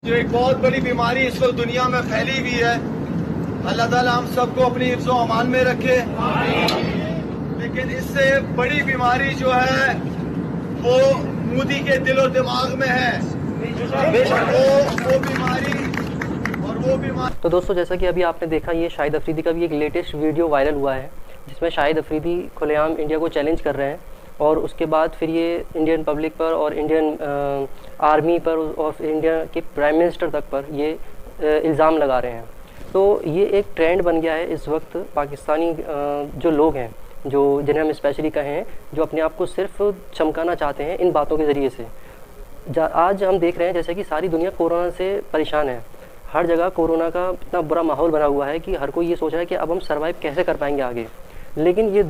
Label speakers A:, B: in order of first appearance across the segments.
A: जो एक बहुत बड़ी बीमारी इस वक्त दुनिया में फैली हुई है, अल्लाह ताला हम सबको अपनी हिफ्ज़ व अमान में रखे। लेकिन इससे बड़ी बीमारी जो है वो मोदी के दिल और दिमाग में है। वो बीमारी
B: तो दोस्तों, जैसा कि अभी आपने देखा, ये शाहिद अफरीदी का भी एक लेटेस्ट वीडियो वायरल हुआ है जिसमें शाहिद अफरीदी खुलेआम इंडिया को चैलेंज कर रहे हैं और उसके बाद फिर ये इंडियन पब्लिक पर और इंडियन आर्मी पर और फिर इंडिया के प्राइम मिनिस्टर तक पर ये इल्ज़ाम लगा रहे हैं। तो ये एक ट्रेंड बन गया है इस वक्त। पाकिस्तानी जो लोग हैं, जो जिन्हें हम स्पेशली कहें, जो अपने आप को सिर्फ चमकाना चाहते हैं इन बातों के ज़रिए से। आज हम देख रहे हैं जैसे कि सारी दुनिया कोरोना से परेशान है। हर जगह कोरोना का इतना बुरा माहौल बना हुआ है कि हर कोई ये सोच रहा है कि अब हम सर्वाइव कैसे कर पाएंगे आगे। लेकिन ये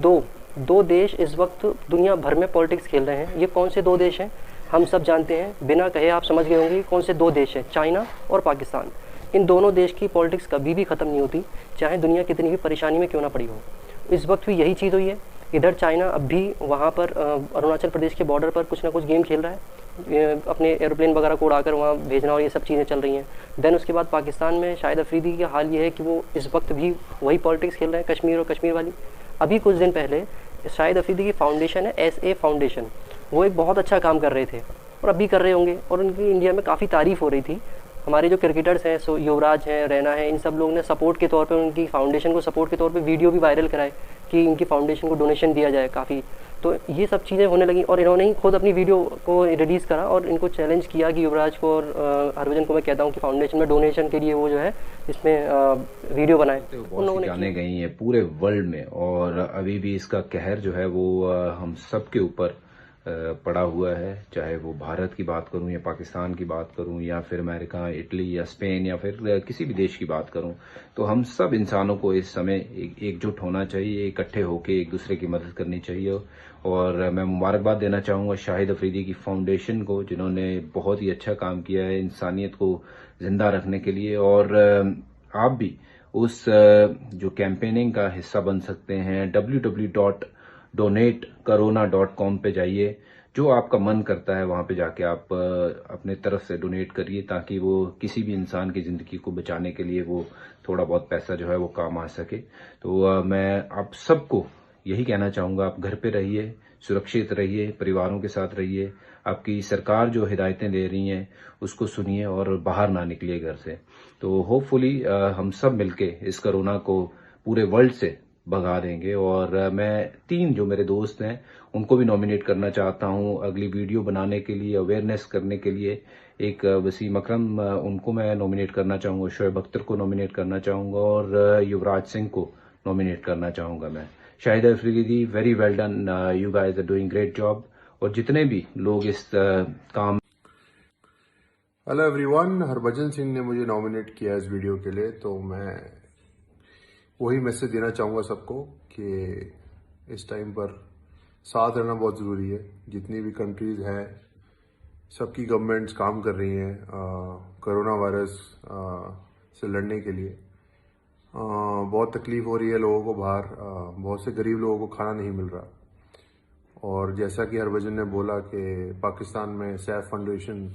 B: दो देश इस वक्त दुनिया भर में पॉलिटिक्स खेल रहे हैं। ये कौन से दो देश हैं हम सब जानते हैं, बिना कहे आप समझ गए होंगे कौन से दो देश हैं, चाइना और पाकिस्तान। इन दोनों देश की पॉलिटिक्स कभी भी ख़त्म नहीं होती, चाहे दुनिया कितनी भी परेशानी में क्यों ना पड़ी हो। इस वक्त भी यही चीज़ हुई है। इधर चाइना अब भी वहाँ पर अरुणाचल प्रदेश के बॉर्डर पर कुछ ना कुछ गेम खेल रहा है, अपने एरोप्लेन वगैरह को उड़ाकर वहाँ भेजना और ये सब चीज़ें चल रही हैं। देन उसके बाद पाकिस्तान में शाहिद अफरीदी का हाल ये है कि वो इस वक्त भी वही पॉलिटिक्स खेल रहे हैं, कश्मीर और कश्मीर वाली। अभी कुछ दिन पहले शाहिद अफरीदी की फाउंडेशन है SA फाउंडेशन, वो एक बहुत अच्छा काम कर रहे थे और अभी कर रहे होंगे और उनकी इंडिया में काफ़ी तारीफ़ हो रही थी। हमारे जो क्रिकेटर्स हैं, सो युवराज हैं, रैना है, इन सब लोगों ने सपोर्ट के तौर पे उनकी फाउंडेशन को सपोर्ट के तौर पे वीडियो भी वायरल कराए कि इनकी फाउंडेशन को डोनेशन दिया जाए काफ़ी। तो ये सब चीज़ें होने लगी और इन्होंने ही खुद अपनी वीडियो को रिलीज़ करा और इनको चैलेंज किया कि युवराज को और हरभजन को मैं कहता हूँ कि फाउंडेशन में डोनेशन के लिए वो जो है इसमें वीडियो बनाए।
C: उन लोगों ने जाने गई है पूरे वर्ल्ड में और अभी भी इसका कहर जो है वो हम सब के ऊपर पड़ा हुआ है। चाहे वो भारत की बात करूं या पाकिस्तान की बात करूं या फिर अमेरिका, इटली या स्पेन या फिर किसी भी देश की बात करूं, तो हम सब इंसानों को इस समय एकजुट होना चाहिए, इकट्ठे होकर एक दूसरे की मदद करनी चाहिए। और मैं मुबारकबाद देना चाहूँगा शाहिद अफरीदी की फाउंडेशन को, जिन्होंने बहुत ही अच्छा काम किया है इंसानियत को जिंदा रखने के लिए। और आप भी उस जो कैंपेनिंग का हिस्सा बन सकते हैं। www.donatecorona.com पे जाइए, जो आपका मन करता है वहां पे जाके आप अपने तरफ से डोनेट करिए, ताकि वो किसी भी इंसान की जिंदगी को बचाने के लिए वो थोड़ा बहुत पैसा जो है वो काम आ सके। तो मैं आप सबको यही कहना चाहूंगा, आप घर पे रहिए, सुरक्षित रहिए, परिवारों के साथ रहिए। आपकी सरकार जो हिदायतें दे रही हैं उसको सुनिए और बाहर ना निकलिए घर से। तो होपफुली हम सब मिलके इस कोरोना को पूरे वर्ल्ड से भगा देंगे। और मैं 3 जो मेरे दोस्त हैं उनको भी नॉमिनेट करना चाहता हूं अगली वीडियो बनाने के लिए, अवेयरनेस करने के लिए। एक वसीम अकरम, उनको मैं नॉमिनेट करना चाहूंगा, शोएब अख्तर को नॉमिनेट करना चाहूंगा और युवराज सिंह को नॉमिनेट करना चाहूंगा मैं। Shahid Afridi, very well done, you guys are doing great job. और जितने भी लोग इस काम।
D: हेलो एवरीवन, हरभजन सिंह ने मुझे नॉमिनेट किया इस वीडियो के लिए, तो मैं वही मैसेज देना चाहूँगा सबको कि इस टाइम पर साथ रहना बहुत ज़रूरी है। जितनी भी कंट्रीज़ हैं, सबकी गवर्नमेंट्स काम कर रही हैं कोरोना वायरस से लड़ने के लिए। बहुत तकलीफ़ हो रही है लोगों को बाहर, बहुत से गरीब लोगों को खाना नहीं मिल रहा। और जैसा कि हरभजन ने बोला कि पाकिस्तान में सैफ फाउंडेशन,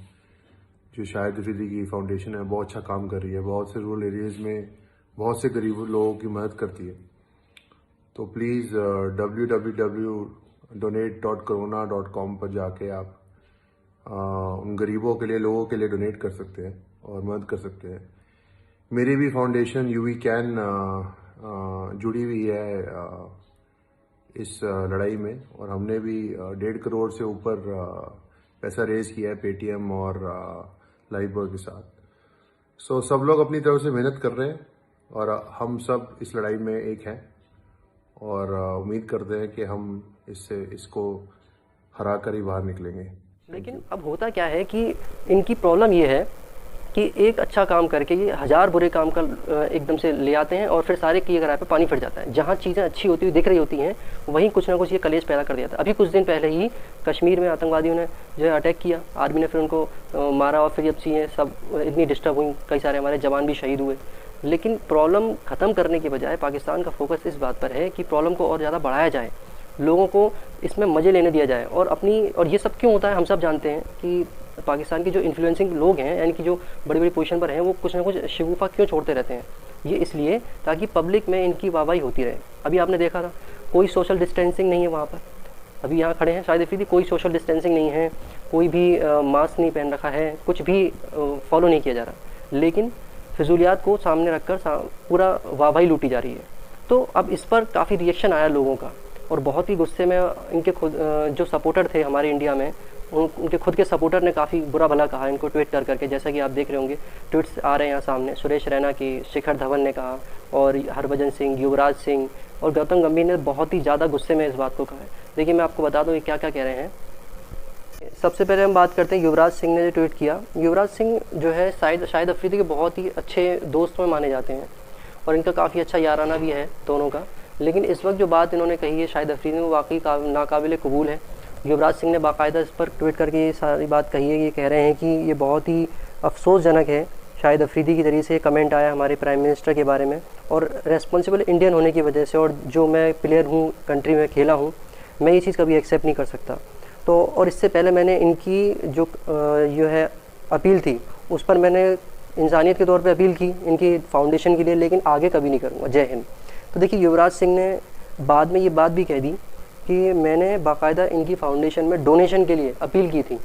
D: जो शाहिद अफरीदी की फाउंडेशन है, बहुत अच्छा काम कर रही है। बहुत से रूरल एरियाज़ में बहुत से गरीब लोगों की मदद करती है। तो प्लीज़ www.donate.corona.com पर जाके आप उन गरीबों के लिए, लोगों के लिए डोनेट कर सकते हैं और मदद कर सकते हैं। मेरी भी फाउंडेशन यूवी कैन जुड़ी हुई है इस लड़ाई में और हमने भी 1.5 करोड़ से ऊपर पैसा रेज किया है पेटीएम और लाइफबॉय के साथ। सो सब लोग अपनी तरफ से मेहनत कर रहे हैं और हम सब इस लड़ाई में एक हैं और उम्मीद करते हैं कि हम इसको हरा कर ही बाहर निकलेंगे।
B: लेकिन अब होता क्या है कि इनकी प्रॉब्लम ये है कि एक अच्छा काम करके ये 1000 बुरे काम का एकदम से ले आते हैं और फिर सारे किए कराए पे पानी फिर जाता है। जहाँ चीज़ें अच्छी होती हुई दिख रही होती हैं वहीं कुछ ना कुछ ये कलेश पैदा कर दिया था। अभी कुछ दिन पहले ही कश्मीर में आतंकवादियों ने जो है अटैक किया, आर्मी ने फिर उनको मारा और फिर जब चीज़ें सब इतनी डिस्टर्ब हुई, कई सारे हमारे जवान भी शहीद हुए। लेकिन प्रॉब्लम ख़त्म करने के बजाय पाकिस्तान का फोकस इस बात पर है कि प्रॉब्लम को और ज़्यादा बढ़ाया जाए, लोगों को इसमें मज़े लेने दिया जाए और ये सब क्यों होता है हम सब जानते हैं कि पाकिस्तान के जो इन्फ्लुएंसिंग लोग हैं, यानी कि जो बड़ी बड़ी पोजीशन पर हैं, वो कुछ ना कुछ शगुफा क्यों छोड़ते रहते हैं? ये इसलिए ताकि पब्लिक में इनकी वाहवाही होती रहे। अभी आपने देखा था कोई सोशल डिस्टेंसिंग नहीं है वहाँ पर, अभी यहाँ खड़े हैं शाहिद अफरीदी, कोई सोशल डिस्टेंसिंग नहीं है, कोई भी मास्क नहीं पहन रखा है, कुछ भी फॉलो नहीं किया जा रहा, लेकिन फिजूलियात को सामने रखकर पूरा वाहवाही लूटी जा रही है। तो अब इस पर काफ़ी रिएक्शन आया लोगों का, और बहुत ही गुस्से में इनके खुद जो सपोर्टर थे हमारे इंडिया में, उनके खुद के सपोर्टर ने काफ़ी बुरा भला कहा इनको ट्वीट कर करके। जैसा कि आप देख रहे होंगे ट्वीट्स आ रहे हैं यहाँ सामने, सुरेश रैना की, शिखर धवन ने कहा, और हरभजन सिंह, युवराज सिंह और गौतम गंभीर ने बहुत ही ज़्यादा गुस्से में इस बात को कहा है। देखिए मैं आपको बता दूँ ये क्या क्या कह रहे हैं। सबसे पहले हम बात करते हैं युवराज सिंह ने जो ट्वीट किया। युवराज सिंह जो है शाहिद अफरीदी के बहुत ही अच्छे दोस्त में माने जाते हैं, और इनका काफ़ी अच्छा याराना भी है दोनों का। लेकिन इस वक्त जो बात इन्होंने कही है शाहिद अफरीदी में, वाकई नाकाबिल कबूल है। युवराज सिंह ने बाकायदा इस पर ट्वीट करके ये सारी बात कही है। ये कह रहे हैं कि ये बहुत ही अफसोसजनक है, शाहिद अफरीदी की तरीके से कमेंट आया हमारे प्राइम मिनिस्टर के बारे में, और रेस्पॉन्सिबल इंडियन होने की वजह से, और जो मैं प्लेयर हूँ, कंट्री में खेला हूँ, मैं ये चीज़ कभी एक्सेप्ट नहीं कर सकता। तो और इससे पहले मैंने इनकी जो है अपील थी, उस पर मैंने इंसानियत के तौर पे अपील की इनकी फाउंडेशन के लिए, लेकिन आगे कभी नहीं करूँगा। जय हिंद। तो देखिए युवराज सिंह ने बाद में ये बात भी कह दी कि मैंने बाकायदा इनकी फाउंडेशन में डोनेशन के लिए अपील की थी,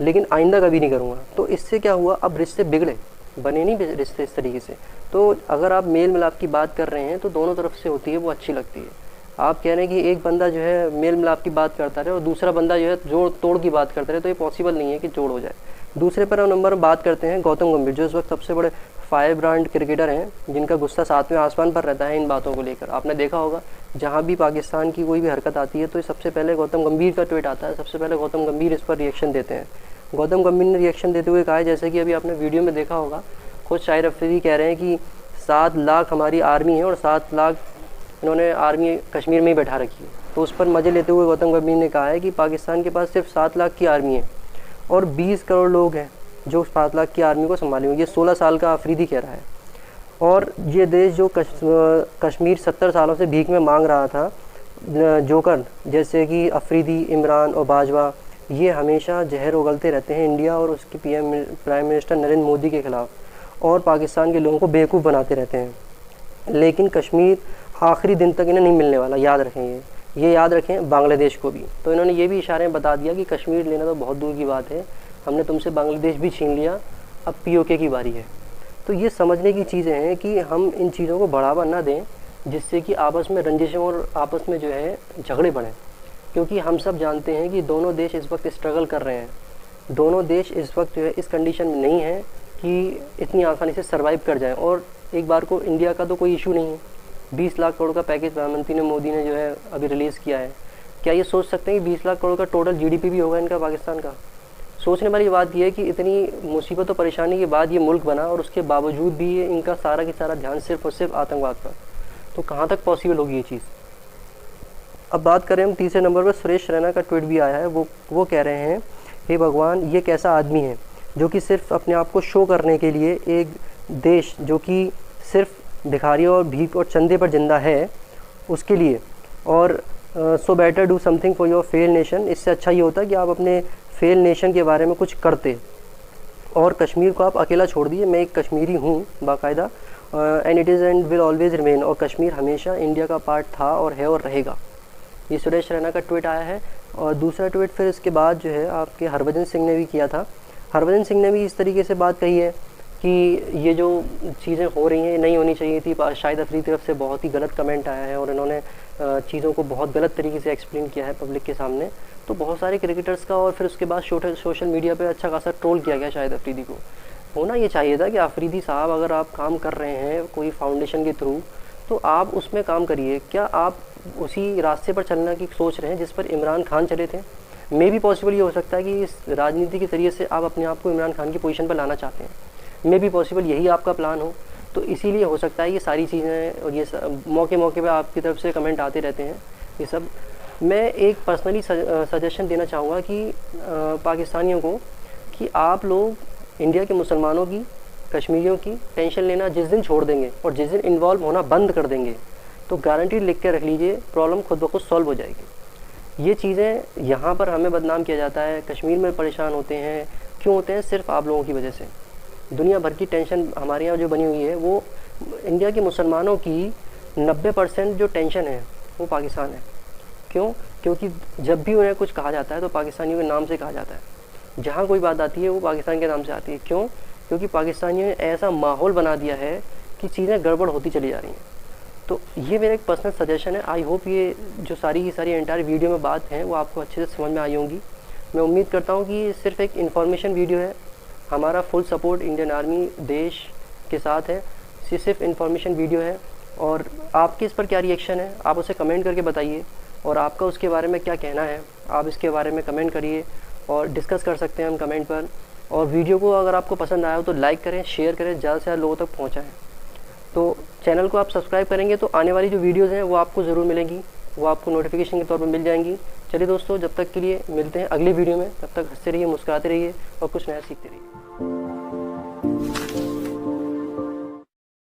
B: लेकिन आइंदा कभी नहीं करूँगा। तो इससे क्या हुआ, अब रिश्ते बिगड़े, बने नहीं रिश्ते इस तरीके से। तो अगर आप मेल मिलाप की बात कर रहे हैं तो दोनों तरफ से होती है, वो अच्छी लगती है। आप कह रहे हैं कि एक बंदा जो है मेल मिलाप की बात करता रहे और दूसरा बंदा जो है जोड़ तोड़ की बात करता रहे, तो ये पॉसिबल नहीं है कि जोड़ हो जाए। दूसरे पर नंबर बात करते हैं गौतम गंभीर, जो इस वक्त सबसे बड़े फायर ब्रांड क्रिकेटर हैं, जिनका गुस्सा सातवें आसमान पर रहता है इन बातों को लेकर। आपने देखा होगा जहाँ भी पाकिस्तान की कोई भी हरकत आती है तो सबसे पहले गौतम गंभीर का ट्वीट आता है, सबसे पहले गौतम गंभीर इस पर रिएक्शन देते हैं। गौतम गंभीर ने रिएक्शन देते हुए कहा है, जैसे कि अभी आपने वीडियो में देखा होगा, खुद शाहिद अफरीदी कह रहे हैं कि 7 लाख हमारी आर्मी है और 7 लाख इन्होंने आर्मी कश्मीर में ही बैठा रखी है। तो उस पर मज़े लेते हुए गौतम गंभीर ने कहा है कि पाकिस्तान के पास सिर्फ 7 लाख की आर्मी है और 20 करोड़ लोग हैं जो 7 लाख की आर्मी को संभालेंगे। ये 16 साल का अफरीदी कह रहा है। और ये देश जो कश्मीर 70 सालों से भीख में मांग रहा था, जोकर जैसे कि अफरीदी, इमरान और बाजवा, ये हमेशा जहर उगलते रहते हैं इंडिया और उसके प्राइम मिनिस्टर नरेंद्र मोदी के ख़िलाफ़, और पाकिस्तान के लोगों को बेवकूफ़ बनाते रहते हैं। लेकिन कश्मीर आखिरी दिन तक इन्हें नहीं मिलने वाला, याद रखें ये याद रखें, बांग्लादेश को भी। तो इन्होंने ये भी इशारे में बता दिया कि कश्मीर लेना तो बहुत दूर की बात है, हमने तुमसे बांग्लादेश भी छीन लिया, अब पीओके की बारी है। तो ये समझने की चीज़ें हैं कि हम इन चीज़ों को बढ़ावा ना दें जिससे कि आपस में रंजिशें और आपस में जो है झगड़े बढ़ें, क्योंकि हम सब जानते हैं कि दोनों देश इस वक्त स्ट्रगल कर रहे हैं। दोनों देश इस वक्त जो है इस कंडीशन में नहीं है कि इतनी आसानी से सर्वाइव कर जाएं। और एक बार को इंडिया का तो कोई इशू नहीं है, 20 लाख करोड़ का पैकेज प्रधानमंत्री मोदी ने जो है अभी रिलीज़ किया है। क्या ये सोच सकते हैं कि 20 लाख करोड़ का टोटल जीडीपी भी होगा इनका पाकिस्तान का? सोचने वाली बात यह है कि इतनी मुसीबत और परेशानी के बाद ये मुल्क बना और उसके बावजूद भी ये इनका सारा की सारा ध्यान सिर्फ और सिर्फ आतंकवाद पर। तो कहाँ तक पॉसिबल होगी ये चीज़? अब बात करें हम तीसरे नंबर पर, सुरेश रैना का ट्वीट भी आया है। वो कह रहे हैं, हे भगवान, ये कैसा आदमी है जो कि सिर्फ अपने आप को शो करने के लिए एक देश जो कि सिर्फ भिखारियों और भीख और चंदे पर जिंदा है उसके लिए, और so better do something for your fail nation. इससे अच्छा ये होता है कि आप अपने फेल नेशन के बारे में कुछ करते, और कश्मीर को आप अकेला छोड़ दिए। मैं एक कश्मीरी हूँ बाकायदा, and it is and will always remain, और कश्मीर हमेशा इंडिया का पार्ट था और है और रहेगा। ये सुरेश रैना का ट्वीट आया है। और दूसरा ट्वीट फिर इसके बाद जो है आपके हरभजन सिंह ने भी किया था। हरभजन सिंह ने भी इस तरीके से बात कही है कि ये जो चीज़ें हो रही हैं नहीं होनी चाहिए थी। शाहिद अफरीदी की तरफ से बहुत ही गलत कमेंट आया है और इन्होंने चीज़ों को बहुत गलत तरीके से एक्सप्लेन किया है पब्लिक के सामने। तो बहुत सारे क्रिकेटर्स का और फिर उसके बाद सोशल मीडिया पे अच्छा खासा ट्रोल किया गया शाहिद अफरीदी को। होना ये चाहिए था कि अफरीदी साहब, अगर आप काम कर रहे हैं कोई फाउंडेशन के थ्रू, तो आप उसमें काम करिए। क्या आप उसी रास्ते पर चलने की सोच रहे हैं जिस पर इमरान खान चले थे? मे भी पॉसिबल ये हो सकता है कि इस राजनीति के ज़रिए से आप अपने आप को इमरान खान की पोजीशन पर लाना चाहते हैं। मे भी पॉसिबल यही आपका प्लान हो। तो इसीलिए हो सकता है ये सारी चीज़ें और ये मौके पे आपकी तरफ से कमेंट आते रहते हैं ये सब। मैं एक पर्सनली सजेशन देना चाहूँगा कि पाकिस्तानियों को कि आप लोग इंडिया के मुसलमानों की, कश्मीरियों की टेंशन लेना जिस दिन छोड़ देंगे और जिस दिन इन्वॉल्व होना बंद कर देंगे, तो गारंटी लिख के रख लीजिए, प्रॉब्लम खुद ब खुद सॉल्व हो जाएगी। ये चीज़ें यहाँ पर हमें बदनाम किया जाता है, कश्मीर में परेशान होते हैं, क्यों होते हैं? सिर्फ आप लोगों की वजह से। दुनिया भर की टेंशन हमारे यहाँ जो बनी हुई है, वो इंडिया के मुसलमानों की 90% जो टेंशन है वो पाकिस्तान है। क्यों? क्योंकि जब भी उन्हें कुछ कहा जाता है तो पाकिस्तानियों के नाम से कहा जाता है। जहाँ कोई बात आती है वो पाकिस्तान के नाम से आती है। क्यों? क्योंकि पाकिस्तानियों ने ऐसा माहौल बना दिया है कि चीज़ें गड़बड़ होती चली जा रही हैं। तो ये मेरा एक पर्सनल सजेशन है। आई होप ये जो सारी की सारी एंटायर वीडियो में बात हैं वो आपको अच्छे से समझ में आई होंगी। मैं उम्मीद करता हूँ कि ये सिर्फ एक इन्फॉर्मेशन वीडियो है। हमारा फुल सपोर्ट इंडियन आर्मी देश के साथ है। ये सिर्फ इन्फॉर्मेशन वीडियो है और आपके इस पर क्या रिएक्शन है आप उसे कमेंट करके बताइए, और आपका उसके बारे में क्या कहना है आप इसके बारे में कमेंट करिए और डिस्कस कर सकते हैं हम कमेंट पर। और वीडियो को अगर आपको पसंद आया हो तो लाइक करें, शेयर करें, ज़्यादा से ज़्यादा लोगों तक पहुँचाएँ। तो चैनल को आप सब्सक्राइब करेंगे तो आने वाली जो वीडियोज़ हैं वो आपको ज़रूर मिलेंगी, वो आपको नोटिफिकेशन के तौर पर मिल जाएंगी। चलिए दोस्तों, जब तक के लिए मिलते हैं अगली वीडियो में। तब तक हंसते रहिए, मुस्कुराते रहिए और कुछ नया सीखते रहिए।